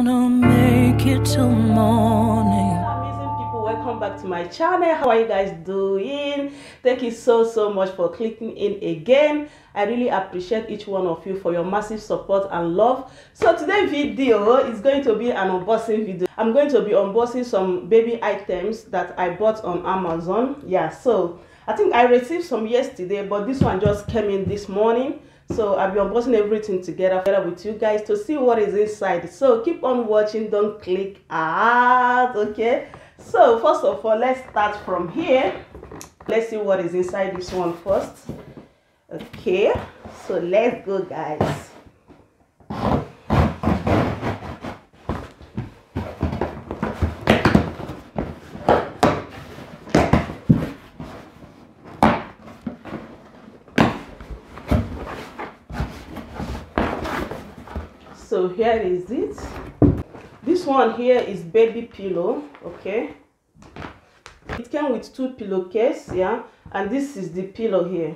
gonna make it till morning. Amazing people, welcome back to my channel. How are you guys doing? Thank you so much for clicking in again. I really appreciate each one of you for your massive support and love. So today's video is going to be an unboxing video. I'm going to be unboxing some baby items that I bought on Amazon. Yeah, so I think I received some yesterday, but this one just came in this morning. So I'll be unboxing everything together with you guys to see what is inside. So keep on watching, don't click out, okay? So first of all, let's start from here. Let's see what is inside this one first. Okay, so let's go, guys. So here is it. This one here is baby pillow, okay? It came with two pillowcase, yeah, and this is the pillow here.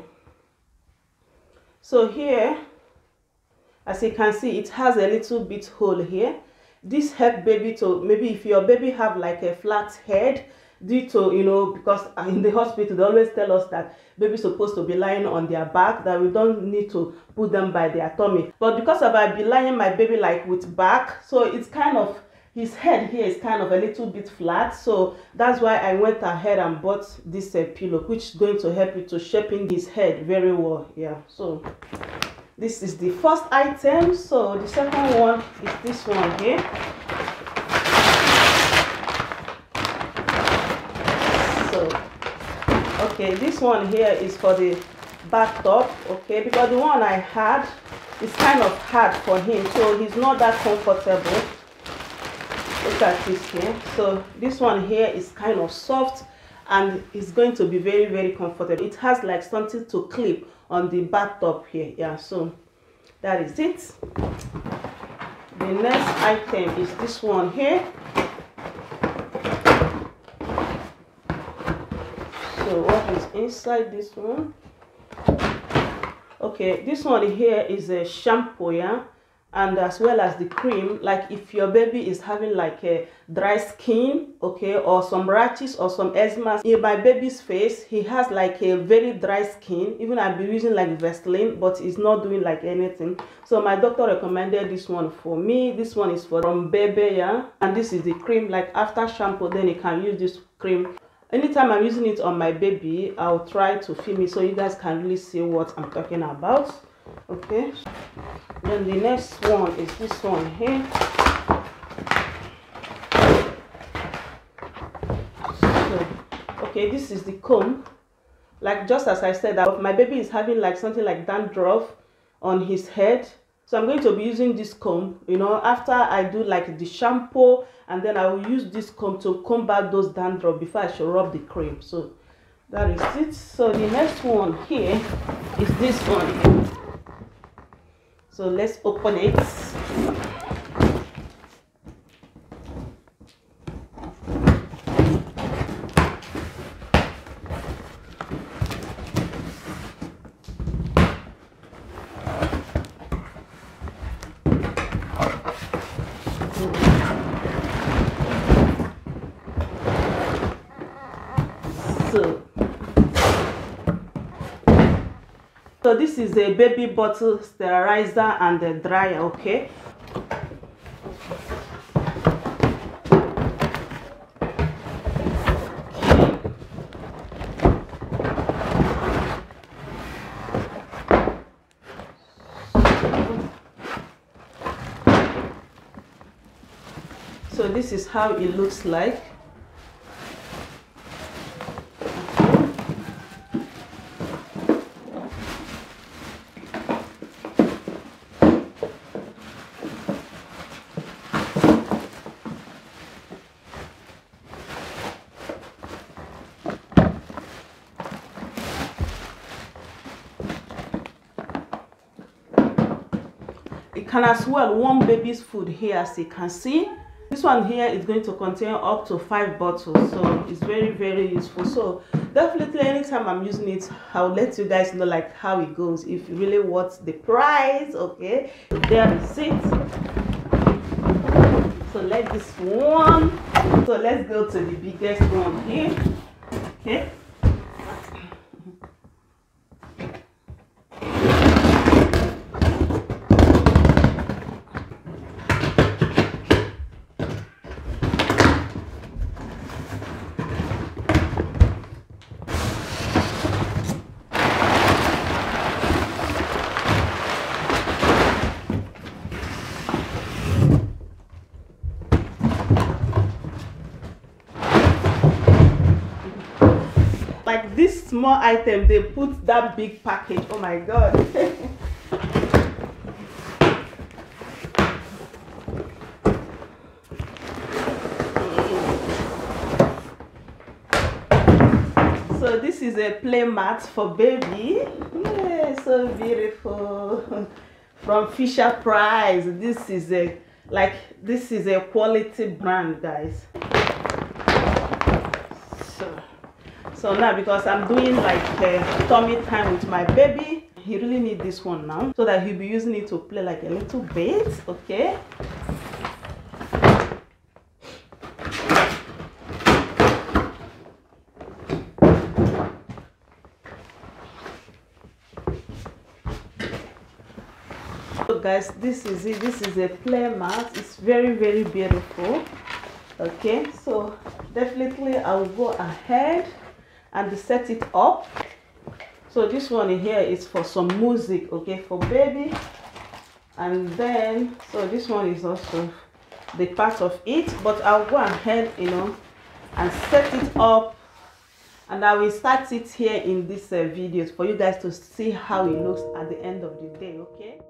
So here, as you can see, it has a little bit hole here. This help baby to, maybe if your baby have like a flat head, due to, you know, because in the hospital they always tell us that baby's supposed to be lying on their back, that we don't need to put them by their tummy. But because of I be lying my baby like with back, so it's kind of, his head here is kind of a little bit flat, so that's why I went ahead and bought this pillow, which is going to help you to shaping his head very well. Yeah, so this is the first item. So the second one is this one here. Okay, this one here is for the bathtub, okay, because the one I had is kind of hard for him, so he's not that comfortable. Look at this here. So this one here is kind of soft and it's going to be very comfortable. It has like something to clip on the bathtub here. Yeah, so that is it. The next item is this one here. So what is inside this one? Okay, this one here is a shampoo, yeah, and as well as the cream. Like if your baby is having like a dry skin, okay, or some rashes or some eczema. In my baby's face, he has like a very dry skin. Even I've been using like Vaseline, but it's not doing like anything. So my doctor recommended this one for me. This one is from baby, yeah, and this is the cream. Like after shampoo, then you can use this cream. Anytime I'm using it on my baby, I'll try to film it so you guys can really see what I'm talking about. Okay, then the next one is this one here. So, okay, this is the comb. Like just as I said, that my baby is having like something like dandruff on his head, so I'm going to be using this comb, you know, after I do like the shampoo, and then I will use this comb to comb back those dandruff before I should rub the cream. So that is it. So the next one here is this one here. So let's open it. So this is a baby bottle sterilizer and a dryer, okay? So this is how it looks like. It can as well warm baby's food here, as you can see. This one here is going to contain up to 5 bottles, so it's very useful. So definitely anytime I'm using it, I'll let you guys know like how it goes, if you really want the price. Okay, there is it. collect this one. So let's go to the biggest one here. Okay. Like this small item, they put that big package. Oh my god. So this is a play mat for baby. Yeah, so beautiful. From Fisher Price. This is a quality brand, guys. So now, because I'm doing like tummy time with my baby, he really needs this one now, so that he'll be using it to play like a little bit. Okay. So guys, this is it. This is a play mat. It's very, very beautiful. Okay, so definitely I will go ahead and set it up. So this one here is for some music, okay, for baby. And then so this one is also the part of it, but I'll go ahead, you know, and set it up, and I will start it here in this videos for you guys to see how it looks at the end of the day. Okay.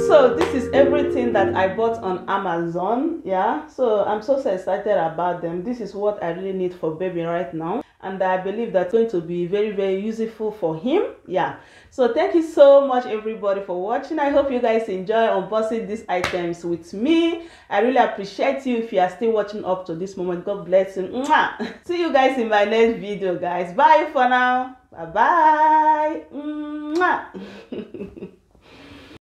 So this is everything that I bought on Amazon. Yeah, so I'm so excited about them. This is what I really need for baby right now, and I believe that's going to be very, very useful for him. Yeah, so thank you so much everybody for watching. I hope you guys enjoy unboxing these items with me. I really appreciate you if you are still watching up to this moment. God bless you. Mwah! See you guys in my next video, guys. Bye for now. Bye bye. Mwah!